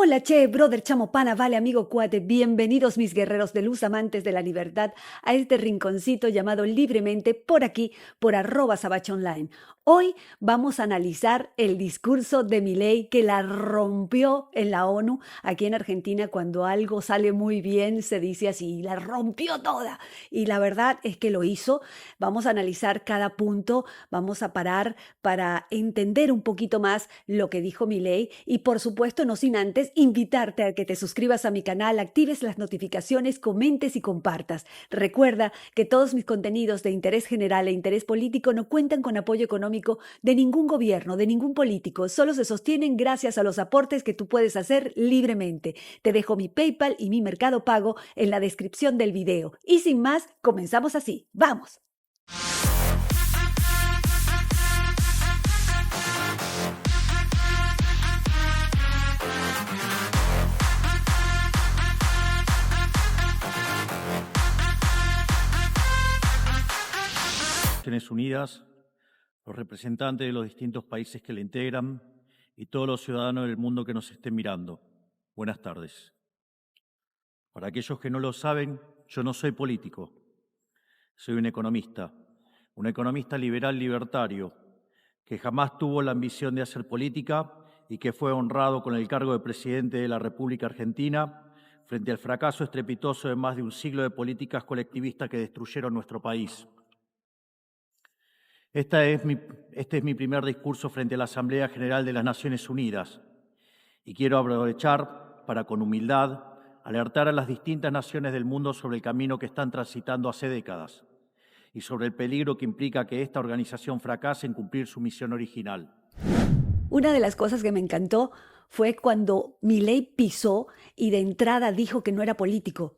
Hola, che, brother, chamo, pana, vale, amigo, cuate, bienvenidos mis guerreros de luz, amantes de la libertad, a este rinconcito llamado libremente por aquí, por @sabachonline. Hoy vamos a analizar el discurso de Milei que la rompió en la ONU. Aquí en Argentina, cuando algo sale muy bien, se dice así, la rompió toda. Y la verdad es que lo hizo. Vamos a analizar cada punto, vamos a parar para entender un poquito más lo que dijo Milei y por supuesto no sin antes invitarte a que te suscribas a mi canal, actives las notificaciones, comentes y compartas. Recuerda que todos mis contenidos de interés general e interés político no cuentan con apoyo económico de ningún gobierno, de ningún político, solo se sostienen gracias a los aportes que tú puedes hacer libremente. Te dejo mi PayPal y mi Mercado Pago en la descripción del video. Y sin más, comenzamos así. ¡Vamos! Naciones Unidas, los representantes de los distintos países que la integran y todos los ciudadanos del mundo que nos estén mirando. Buenas tardes. Para aquellos que no lo saben, yo no soy político. Soy un economista liberal libertario, que jamás tuvo la ambición de hacer política y que fue honrado con el cargo de presidente de la República Argentina frente al fracaso estrepitoso de más de un siglo de políticas colectivistas que destruyeron nuestro país. Este es mi primer discurso frente a la Asamblea General de las Naciones Unidas y quiero aprovechar para, con humildad, alertar a las distintas naciones del mundo sobre el camino que están transitando hace décadas y sobre el peligro que implica que esta organización fracase en cumplir su misión original. Una de las cosas que me encantó fue cuando Milei pisó y de entrada dijo que no era político.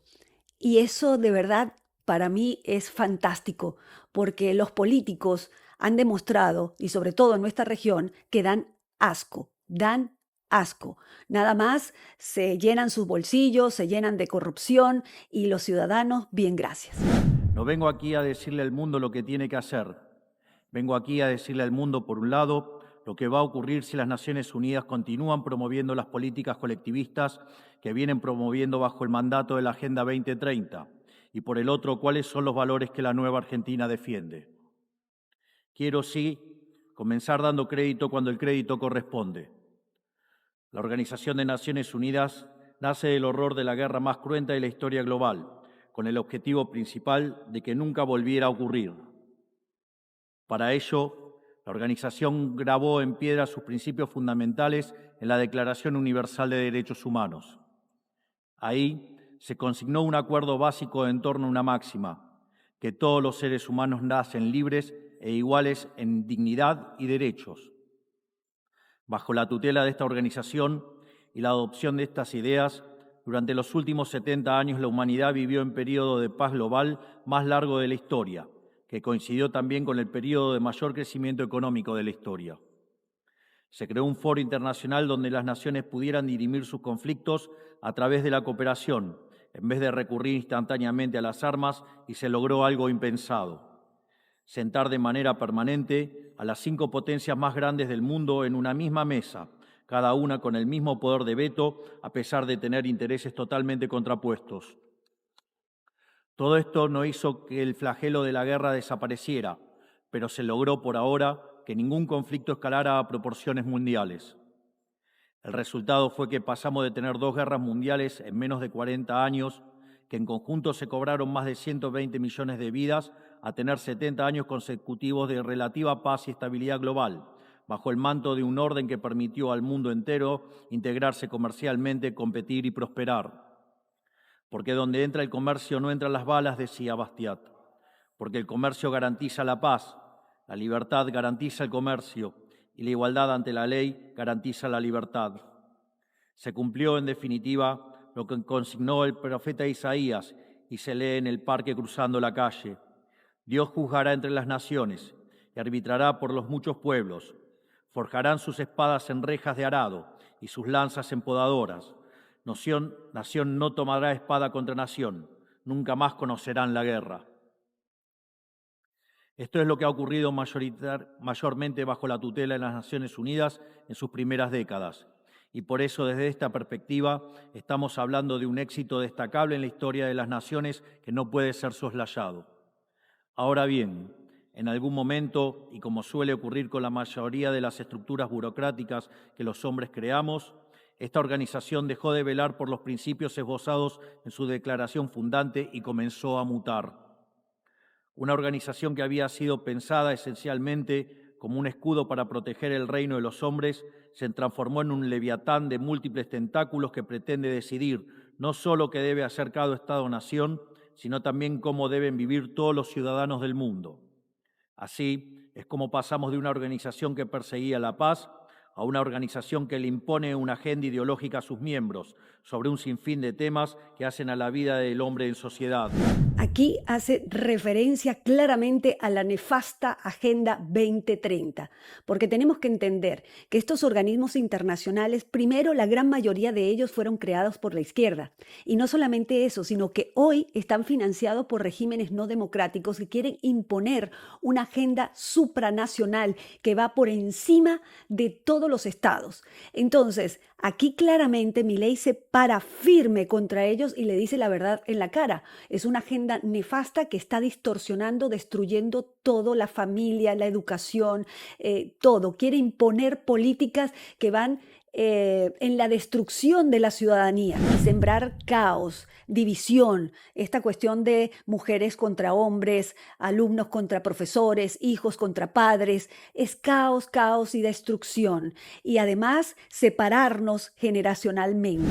Y eso de verdad para mí es fantástico, porque los políticos han demostrado, y sobre todo en nuestra región, que dan asco, dan asco. Nada más se llenan sus bolsillos, se llenan de corrupción y los ciudadanos, bien, gracias. No vengo aquí a decirle al mundo lo que tiene que hacer. Vengo aquí a decirle al mundo, por un lado, lo que va a ocurrir si las Naciones Unidas continúan promoviendo las políticas colectivistas que vienen promoviendo bajo el mandato de la Agenda 2030, y por el otro, cuáles son los valores que la nueva Argentina defiende. Quiero, sí, comenzar dando crédito cuando el crédito corresponde. La Organización de Naciones Unidas nace del horror de la guerra más cruenta de la historia global, con el objetivo principal de que nunca volviera a ocurrir. Para ello, la organización grabó en piedra sus principios fundamentales en la Declaración Universal de Derechos Humanos. Ahí se consignó un acuerdo básico en torno a una máxima, que todos los seres humanos nacen libres e iguales en dignidad y derechos. Bajo la tutela de esta organización y la adopción de estas ideas, durante los últimos 70 años la humanidad vivió un periodo de paz global más largo de la historia, que coincidió también con el periodo de mayor crecimiento económico de la historia. Se creó un foro internacional donde las naciones pudieran dirimir sus conflictos a través de la cooperación, en vez de recurrir instantáneamente a las armas, y se logró algo impensado: sentar de manera permanente a las 5 potencias más grandes del mundo en una misma mesa, cada una con el mismo poder de veto, a pesar de tener intereses totalmente contrapuestos. Todo esto no hizo que el flagelo de la guerra desapareciera, pero se logró por ahora que ningún conflicto escalara a proporciones mundiales. El resultado fue que pasamos de tener 2 guerras mundiales en menos de 40 años, que en conjunto se cobraron más de 120 millones de vidas, a tener 70 años consecutivos de relativa paz y estabilidad global, bajo el manto de un orden que permitió al mundo entero integrarse comercialmente, competir y prosperar. Porque donde entra el comercio no entran las balas, decía Bastiat. Porque el comercio garantiza la paz, la libertad garantiza el comercio y la igualdad ante la ley garantiza la libertad. Se cumplió, en definitiva, lo que consignó el profeta Isaías y se lee en el parque cruzando la calle. Dios juzgará entre las naciones y arbitrará por los muchos pueblos. Forjarán sus espadas en rejas de arado y sus lanzas en podadoras. Nación no tomará espada contra nación, nunca más conocerán la guerra. Esto es lo que ha ocurrido mayormente bajo la tutela de las Naciones Unidas en sus primeras décadas, y por eso desde esta perspectiva estamos hablando de un éxito destacable en la historia de las naciones que no puede ser soslayado. Ahora bien, en algún momento, y como suele ocurrir con la mayoría de las estructuras burocráticas que los hombres creamos, esta organización dejó de velar por los principios esbozados en su declaración fundante y comenzó a mutar. Una organización que había sido pensada esencialmente como un escudo para proteger el reino de los hombres, se transformó en un leviatán de múltiples tentáculos que pretende decidir no solo qué debe hacer cada Estado-nación, sino también cómo deben vivir todos los ciudadanos del mundo. Así es como pasamos de una organización que perseguía la paz a una organización que le impone una agenda ideológica a sus miembros sobre un sinfín de temas que hacen a la vida del hombre en sociedad. Aquí hace referencia claramente a la nefasta Agenda 2030, porque tenemos que entender que estos organismos internacionales, primero, la gran mayoría de ellos fueron creados por la izquierda. Y no solamente eso, sino que hoy están financiados por regímenes no democráticos que quieren imponer una agenda supranacional que va por encima de todos los estados. Entonces, aquí claramente Milei se para firme contra ellos y le dice la verdad en la cara. Es una agenda nefasta que está distorsionando, destruyendo todo, la familia, la educación, todo. Quiere imponer políticas que van en la destrucción de la ciudadanía y sembrar caos, división, esta cuestión de mujeres contra hombres, alumnos contra profesores, hijos contra padres, es caos, caos y destrucción. Y además separarnos generacionalmente.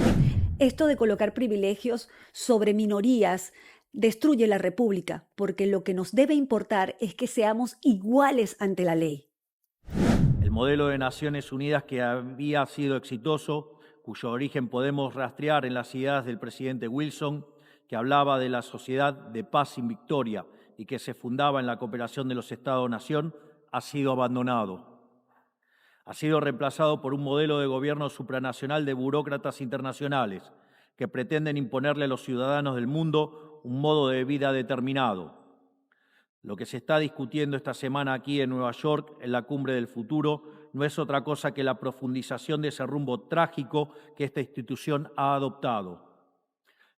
Esto de colocar privilegios sobre minorías destruye la República, porque lo que nos debe importar es que seamos iguales ante la ley. El modelo de Naciones Unidas que había sido exitoso, cuyo origen podemos rastrear en las ideas del presidente Wilson, que hablaba de la sociedad de paz sin victoria y que se fundaba en la cooperación de los Estados-nación, ha sido abandonado. Ha sido reemplazado por un modelo de gobierno supranacional de burócratas internacionales que pretenden imponerle a los ciudadanos del mundo un modo de vida determinado. Lo que se está discutiendo esta semana aquí en Nueva York, en la Cumbre del Futuro, no es otra cosa que la profundización de ese rumbo trágico que esta institución ha adoptado.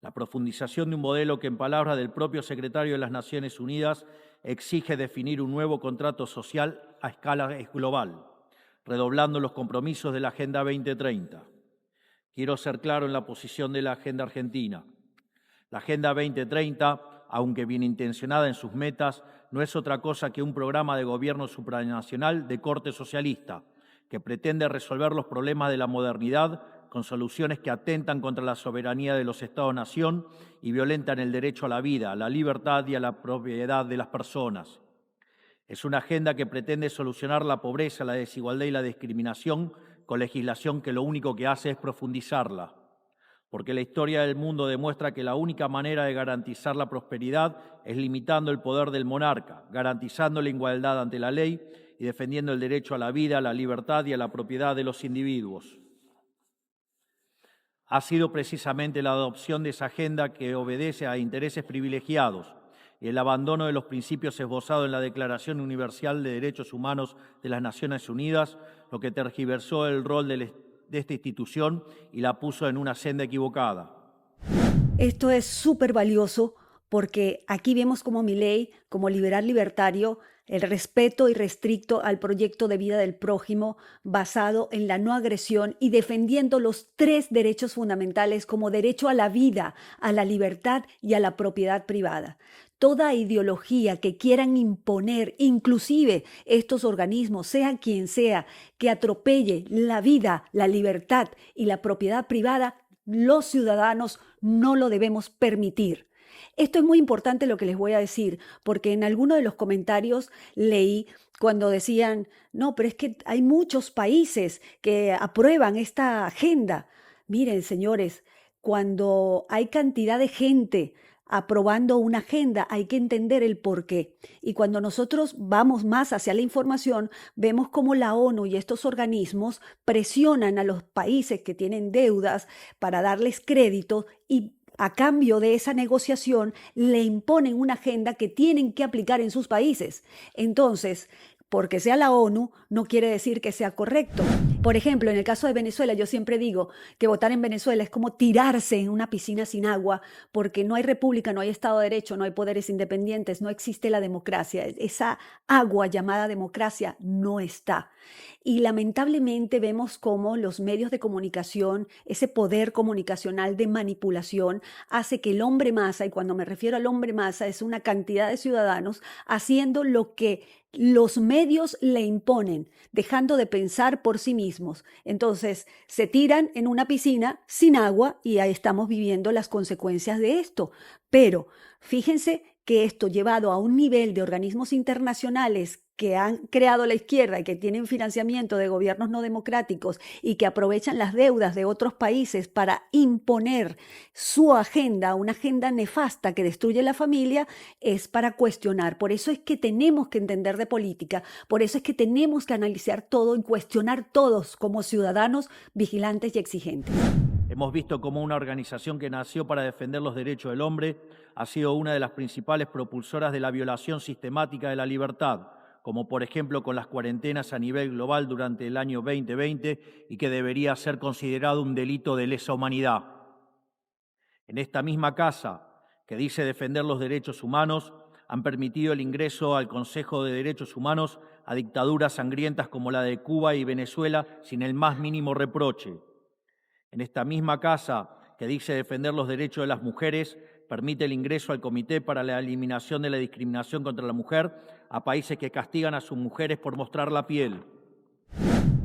La profundización de un modelo que, en palabras del propio secretario de las Naciones Unidas, exige definir un nuevo contrato social a escala global, redoblando los compromisos de la Agenda 2030. Quiero ser claro en la posición de la Agenda Argentina. La Agenda 2030, aunque bien intencionada en sus metas, no es otra cosa que un programa de gobierno supranacional de corte socialista, que pretende resolver los problemas de la modernidad con soluciones que atentan contra la soberanía de los Estados-nación y violentan el derecho a la vida, a la libertad y a la propiedad de las personas. Es una agenda que pretende solucionar la pobreza, la desigualdad y la discriminación con legislación que lo único que hace es profundizarla. Porque la historia del mundo demuestra que la única manera de garantizar la prosperidad es limitando el poder del monarca, garantizando la igualdad ante la ley y defendiendo el derecho a la vida, a la libertad y a la propiedad de los individuos. Ha sido precisamente la adopción de esa agenda que obedece a intereses privilegiados y el abandono de los principios esbozados en la Declaración Universal de Derechos Humanos de las Naciones Unidas lo que tergiversó el rol de esta institución y la puso en una senda equivocada. Esto es súper valioso porque aquí vemos como Milei, como liberal libertario, el respeto irrestricto al proyecto de vida del prójimo basado en la no agresión y defendiendo los 3 derechos fundamentales como derecho a la vida, a la libertad y a la propiedad privada. Toda ideología que quieran imponer, inclusive estos organismos, sea quien sea, que atropelle la vida, la libertad y la propiedad privada, los ciudadanos no lo debemos permitir. Esto es muy importante lo que les voy a decir, porque en alguno de los comentarios leí cuando decían, no, pero es que hay muchos países que aprueban esta agenda. Miren, señores, cuando hay cantidad de gente aprobando una agenda, hay que entender el porqué. Y cuando nosotros vamos más hacia la información, vemos cómo la ONU y estos organismos presionan a los países que tienen deudas para darles crédito y a cambio de esa negociación le imponen una agenda que tienen que aplicar en sus países. Entonces, porque sea la ONU no quiere decir que sea correcto. Por ejemplo, en el caso de Venezuela, yo siempre digo que votar en Venezuela es como tirarse en una piscina sin agua, porque no hay república, no hay Estado de Derecho, no hay poderes independientes, no existe la democracia. Esa agua llamada democracia no está. Y lamentablemente vemos cómo los medios de comunicación, ese poder comunicacional de manipulación, hace que el hombre masa, y cuando me refiero al hombre masa, es una cantidad de ciudadanos haciendo lo que los medios le imponen, dejando de pensar por sí mismos. Entonces, se tiran en una piscina sin agua y ahí estamos viviendo las consecuencias de esto. Pero fíjense que esto llevado a un nivel de organismos internacionales que han creado la izquierda y que tienen financiamiento de gobiernos no democráticos y que aprovechan las deudas de otros países para imponer su agenda, una agenda nefasta que destruye la familia, es para cuestionar. Por eso es que tenemos que entender de política, por eso es que tenemos que analizar todo y cuestionar todos como ciudadanos vigilantes y exigentes. Hemos visto cómo una organización que nació para defender los derechos del hombre ha sido una de las principales propulsoras de la violación sistemática de la libertad, como por ejemplo con las cuarentenas a nivel global durante el año 2020 y que debería ser considerado un delito de lesa humanidad. En esta misma casa, que dice defender los derechos humanos, han permitido el ingreso al Consejo de Derechos Humanos a dictaduras sangrientas como la de Cuba y Venezuela sin el más mínimo reproche. En esta misma casa, que dice defender los derechos de las mujeres, permite el ingreso al Comité para la Eliminación de la Discriminación contra la Mujer a países que castigan a sus mujeres por mostrar la piel.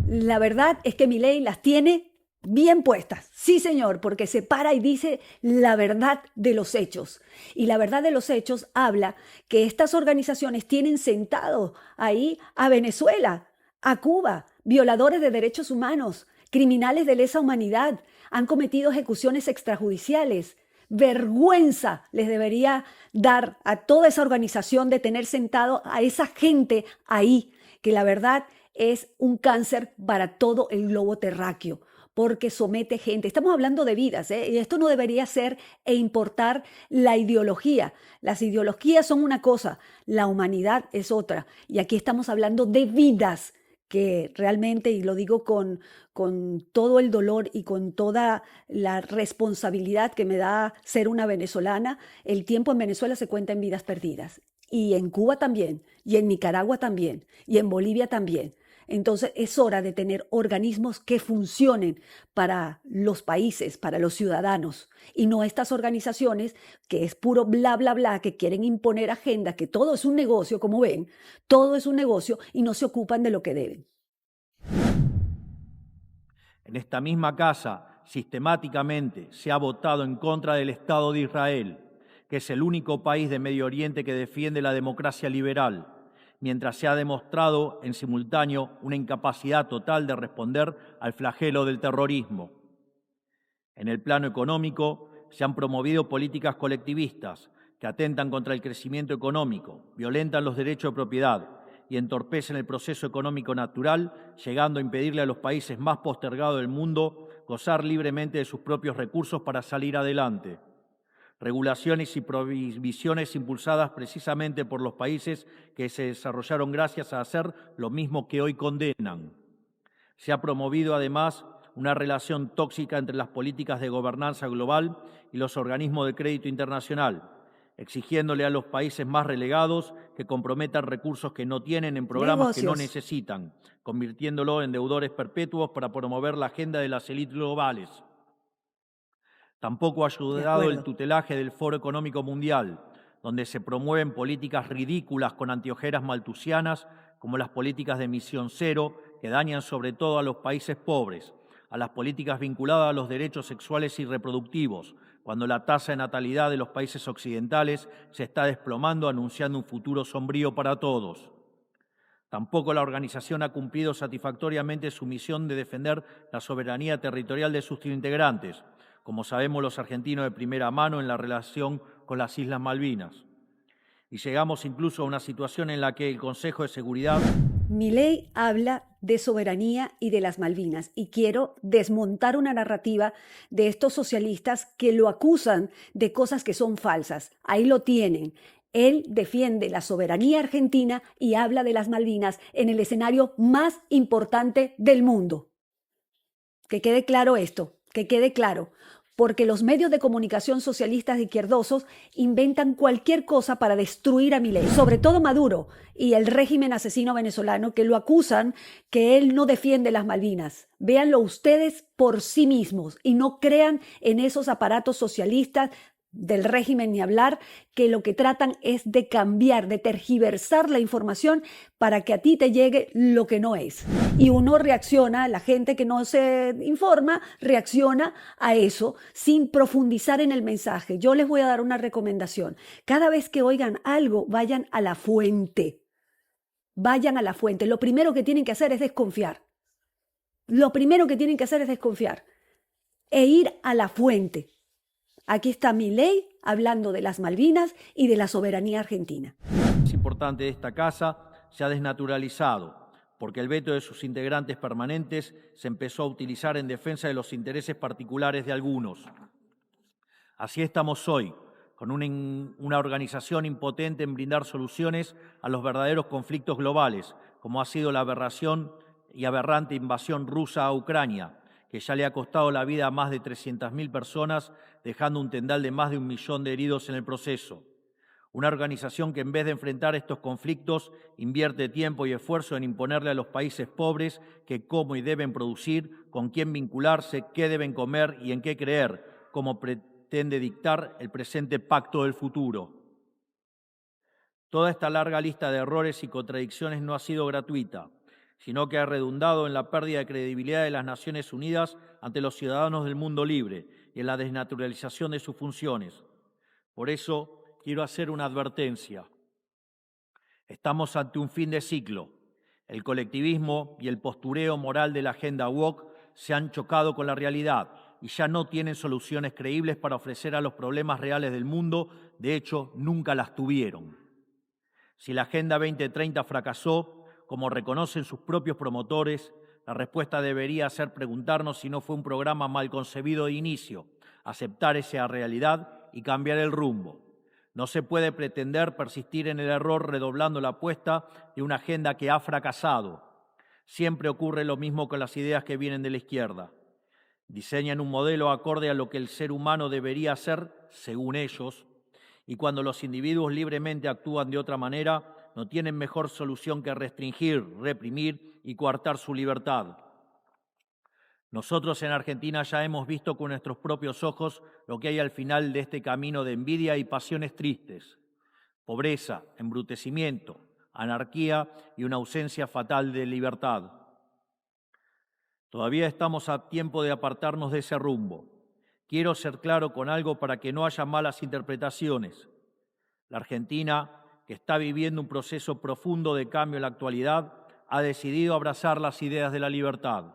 La verdad es que Milei las tiene bien puestas, sí señor, porque se para y dice la verdad de los hechos. Y la verdad de los hechos habla que estas organizaciones tienen sentado ahí a Venezuela, a Cuba, violadores de derechos humanos, criminales de lesa humanidad, han cometido ejecuciones extrajudiciales. Vergüenza les debería dar a toda esa organización de tener sentado a esa gente ahí, que la verdad es un cáncer para todo el globo terráqueo, porque somete gente. Estamos hablando de vidas, y esto no debería ser e importar la ideología. Las ideologías son una cosa, la humanidad es otra. Y aquí estamos hablando de vidas que realmente, y lo digo con todo el dolor y con toda la responsabilidad que me da ser una venezolana, el tiempo en Venezuela se cuenta en vidas perdidas. Y en Cuba también, y en Nicaragua también, y en Bolivia también. Entonces es hora de tener organismos que funcionen para los países, para los ciudadanos, y no estas organizaciones que es puro bla, bla, bla, que quieren imponer agenda, que todo es un negocio, como ven, todo es un negocio y no se ocupan de lo que deben. En esta misma casa, sistemáticamente se ha votado en contra del Estado de Israel, que es el único país de Medio Oriente que defiende la democracia liberal, mientras se ha demostrado en simultáneo una incapacidad total de responder al flagelo del terrorismo. En el plano económico, se han promovido políticas colectivistas que atentan contra el crecimiento económico, violentan los derechos de propiedad y entorpecen el proceso económico natural, llegando a impedirle a los países más postergados del mundo gozar libremente de sus propios recursos para salir adelante. Regulaciones y prohibiciones impulsadas precisamente por los países que se desarrollaron gracias a hacer lo mismo que hoy condenan. Se ha promovido además una relación tóxica entre las políticas de gobernanza global y los organismos de crédito internacional, exigiéndole a los países más relegados que comprometan recursos que no tienen en programas que no necesitan, convirtiéndolo en deudores perpetuos para promover la agenda de las élites globales. Tampoco ha ayudado el tutelaje del Foro Económico Mundial, donde se promueven políticas ridículas con anteojeras maltusianas, como las políticas de emisión cero, que dañan sobre todo a los países pobres, a las políticas vinculadas a los derechos sexuales y reproductivos, cuando la tasa de natalidad de los países occidentales se está desplomando, anunciando un futuro sombrío para todos. Tampoco la organización ha cumplido satisfactoriamente su misión de defender la soberanía territorial de sus integrantes, como sabemos los argentinos de primera mano en la relación con las Islas Malvinas. Y llegamos incluso a una situación en la que el Consejo de Seguridad... Milei habla de soberanía y de las Malvinas, y quiero desmontar una narrativa de estos socialistas que lo acusan de cosas que son falsas. Ahí lo tienen. Él defiende la soberanía argentina y habla de las Malvinas en el escenario más importante del mundo. Que quede claro esto, que quede claro, porque los medios de comunicación socialistas e izquierdosos inventan cualquier cosa para destruir a Milei, sobre todo Maduro y el régimen asesino venezolano que lo acusan que él no defiende las Malvinas. Véanlo ustedes por sí mismos y no crean en esos aparatos socialistas del régimen ni hablar, que lo que tratan es de cambiar, de tergiversar la información para que a ti te llegue lo que no es. Y uno reacciona, la gente que no se informa, reacciona a eso sin profundizar en el mensaje. Yo les voy a dar una recomendación. Cada vez que oigan algo, vayan a la fuente. Vayan a la fuente. Lo primero que tienen que hacer es desconfiar. Lo primero que tienen que hacer es desconfiar e ir a la fuente. Aquí está Milei hablando de las Malvinas y de la soberanía argentina. Es importante de esta casa se ha desnaturalizado, porque el veto de sus integrantes permanentes se empezó a utilizar en defensa de los intereses particulares de algunos. Así estamos hoy, con una organización impotente en brindar soluciones a los verdaderos conflictos globales, como ha sido la aberración y aberrante invasión rusa a Ucrania, que ya le ha costado la vida a más de 300.000 personas, dejando un tendal de más de 1 millón de heridos en el proceso. Una organización que en vez de enfrentar estos conflictos invierte tiempo y esfuerzo en imponerle a los países pobres que cómo y deben producir, con quién vincularse, qué deben comer y en qué creer, como pretende dictar el presente pacto del futuro. Toda esta larga lista de errores y contradicciones no ha sido gratuita, sino que ha redundado en la pérdida de credibilidad de las Naciones Unidas ante los ciudadanos del mundo libre y en la desnaturalización de sus funciones. Por eso quiero hacer una advertencia. Estamos ante un fin de ciclo. El colectivismo y el postureo moral de la agenda woke se han chocado con la realidad y ya no tienen soluciones creíbles para ofrecer a los problemas reales del mundo. De hecho, nunca las tuvieron. Si la Agenda 2030 fracasó, como reconocen sus propios promotores, la respuesta debería ser preguntarnos si no fue un programa mal concebido de inicio, aceptar esa realidad y cambiar el rumbo. No se puede pretender persistir en el error redoblando la apuesta de una agenda que ha fracasado. Siempre ocurre lo mismo con las ideas que vienen de la izquierda. Diseñan un modelo acorde a lo que el ser humano debería ser, según ellos, y cuando los individuos libremente actúan de otra manera, no tienen mejor solución que restringir, reprimir y coartar su libertad. Nosotros en Argentina ya hemos visto con nuestros propios ojos lo que hay al final de este camino de envidia y pasiones tristes. Pobreza, embrutecimiento, anarquía y una ausencia fatal de libertad. Todavía estamos a tiempo de apartarnos de ese rumbo. Quiero ser claro con algo para que no haya malas interpretaciones. La Argentina, que está viviendo un proceso profundo de cambio en la actualidad, ha decidido abrazar las ideas de la libertad.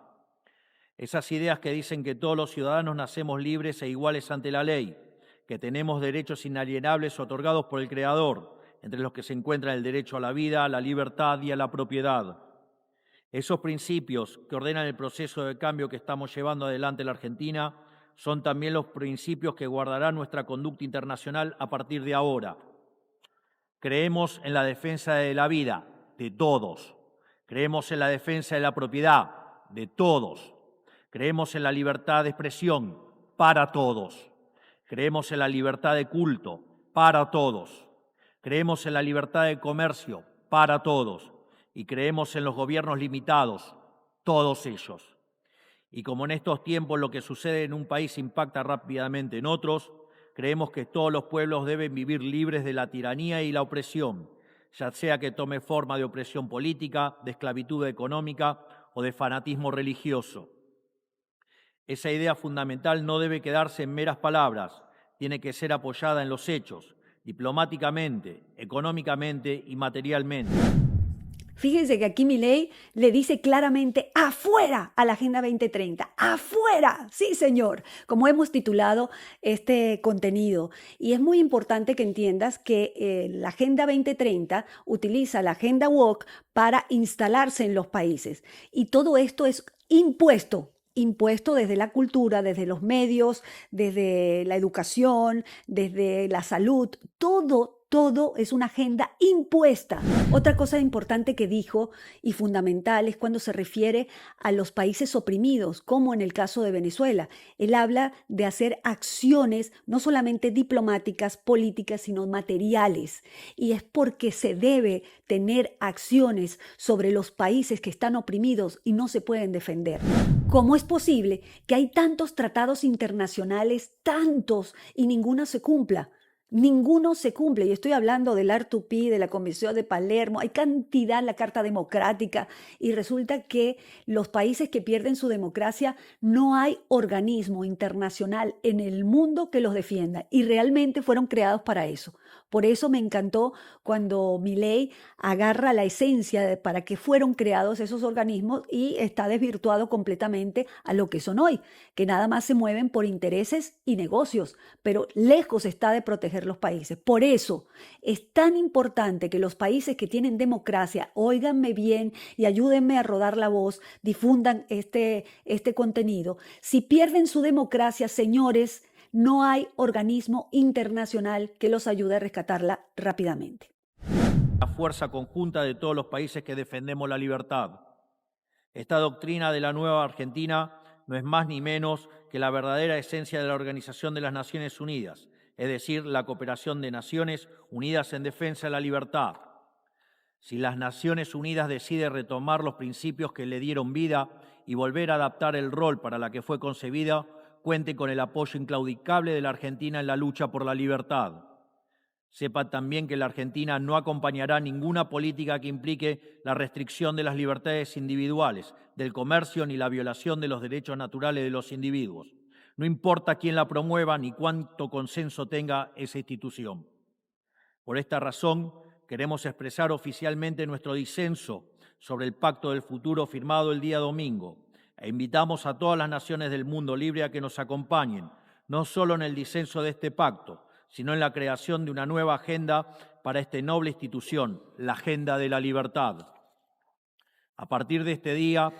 Esas ideas que dicen que todos los ciudadanos nacemos libres e iguales ante la ley, que tenemos derechos inalienables otorgados por el Creador, entre los que se encuentran el derecho a la vida, a la libertad y a la propiedad. Esos principios que ordenan el proceso de cambio que estamos llevando adelante en la Argentina son también los principios que guardarán nuestra conducta internacional a partir de ahora. Creemos en la defensa de la vida de todos. Creemos en la defensa de la propiedad de todos. Creemos en la libertad de expresión para todos. Creemos en la libertad de culto para todos. Creemos en la libertad de comercio para todos. Y creemos en los gobiernos limitados, todos ellos. Y como en estos tiempos lo que sucede en un país impacta rápidamente en otros, creemos que todos los pueblos deben vivir libres de la tiranía y la opresión, ya sea que tome forma de opresión política, de esclavitud económica o de fanatismo religioso. Esa idea fundamental no debe quedarse en meras palabras, tiene que ser apoyada en los hechos, diplomáticamente, económicamente y materialmente. Fíjense que aquí Milei le dice claramente ¡afuera! A la Agenda 2030. ¡Afuera! Sí, señor, como hemos titulado este contenido. Y es muy importante que entiendas que la Agenda 2030 utiliza la Agenda Woke para instalarse en los países. Y todo esto es impuesto desde la cultura, desde los medios, desde la educación, desde la salud, todo todo es una agenda impuesta. Otra cosa importante que dijo y fundamental es cuando se refiere a los países oprimidos, como en el caso de Venezuela. Él habla de hacer acciones no solamente diplomáticas, políticas, sino materiales. Y es porque se debe tener acciones sobre los países que están oprimidos y no se pueden defender. ¿Cómo es posible que hay tantos tratados internacionales, tantos, y ninguno se cumpla? Ninguno se cumple, y estoy hablando del R2P, de la Convención de Palermo, hay cantidad, la Carta Democrática, y resulta que los países que pierden su democracia, no hay organismo internacional en el mundo que los defienda, y realmente fueron creados para eso. Por eso me encantó cuando Milei agarra la esencia para que fueron creados esos organismos y está desvirtuado completamente a lo que son hoy, que nada más se mueven por intereses y negocios, pero lejos está de proteger los países. Por eso es tan importante que los países que tienen democracia, óiganme bien y ayúdenme a rodar la voz, difundan este contenido. Si pierden su democracia, señores, no hay organismo internacional que los ayude a rescatarla rápidamente. La fuerza conjunta de todos los países que defendemos la libertad. Esta doctrina de la nueva Argentina no es más ni menos que la verdadera esencia de la Organización de las Naciones Unidas, es decir, la cooperación de Naciones Unidas en defensa de la libertad. Si las Naciones Unidas deciden retomar los principios que le dieron vida y volver a adaptar el rol para la que fue concebida, cuente con el apoyo inclaudicable de la Argentina en la lucha por la libertad. Sepa también que la Argentina no acompañará ninguna política que implique la restricción de las libertades individuales, del comercio ni la violación de los derechos naturales de los individuos. No importa quién la promueva ni cuánto consenso tenga esa institución. Por esta razón, queremos expresar oficialmente nuestro disenso sobre el Pacto del Futuro firmado el día domingo e invitamos a todas las naciones del mundo libre a que nos acompañen, no solo en el disenso de este pacto, sino en la creación de una nueva agenda para esta noble institución, la Agenda de la Libertad. A partir de este día,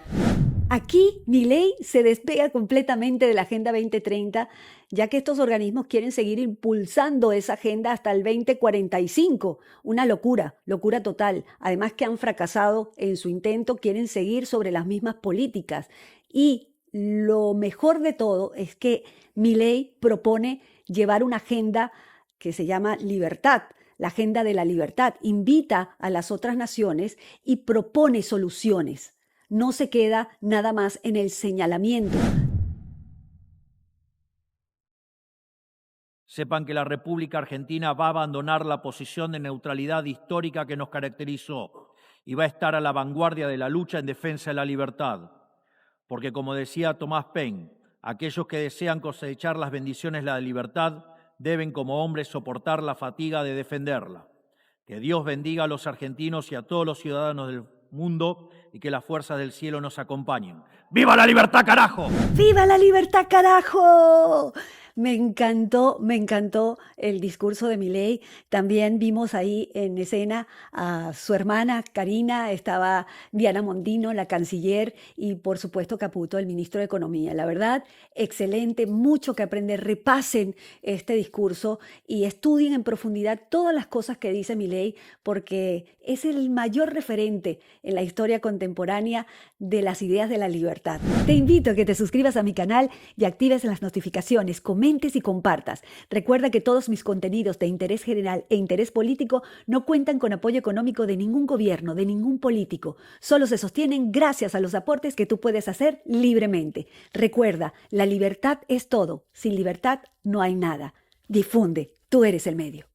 aquí Milei se despega completamente de la Agenda 2030, ya que estos organismos quieren seguir impulsando esa agenda hasta el 2045. Una locura, locura total. Además que han fracasado en su intento, quieren seguir sobre las mismas políticas. Y lo mejor de todo es que Milei propone llevar una agenda que se llama libertad, la agenda de la libertad. Invita a las otras naciones y propone soluciones. No se queda nada más en el señalamiento. sepan que la República Argentina va a abandonar la posición de neutralidad histórica que nos caracterizó y va a estar a la vanguardia de la lucha en defensa de la libertad. Porque, como decía Tomás Paine, aquellos que desean cosechar las bendiciones de la libertad deben como hombres soportar la fatiga de defenderla. Que Dios bendiga a los argentinos y a todos los ciudadanos del mundo y que las fuerzas del cielo nos acompañen. ¡Viva la libertad, carajo! ¡Viva la libertad, carajo! Me encantó el discurso de Milei. También vimos ahí en escena a su hermana Karina, estaba Diana Mondino, la canciller, y por supuesto Caputo, el ministro de Economía. La verdad, excelente, mucho que aprender. Repasen este discurso y estudien en profundidad todas las cosas que dice Milei, porque es el mayor referente en la historia contemporánea de las ideas de la libertad. Te invito a que te suscribas a mi canal y actives las notificaciones, comentes y compartas. Recuerda que todos mis contenidos de interés general e interés político no cuentan con apoyo económico de ningún gobierno, de ningún político. Solo se sostienen gracias a los aportes que tú puedes hacer libremente. Recuerda, la libertad es todo. Sin libertad no hay nada. Difunde, tú eres el medio.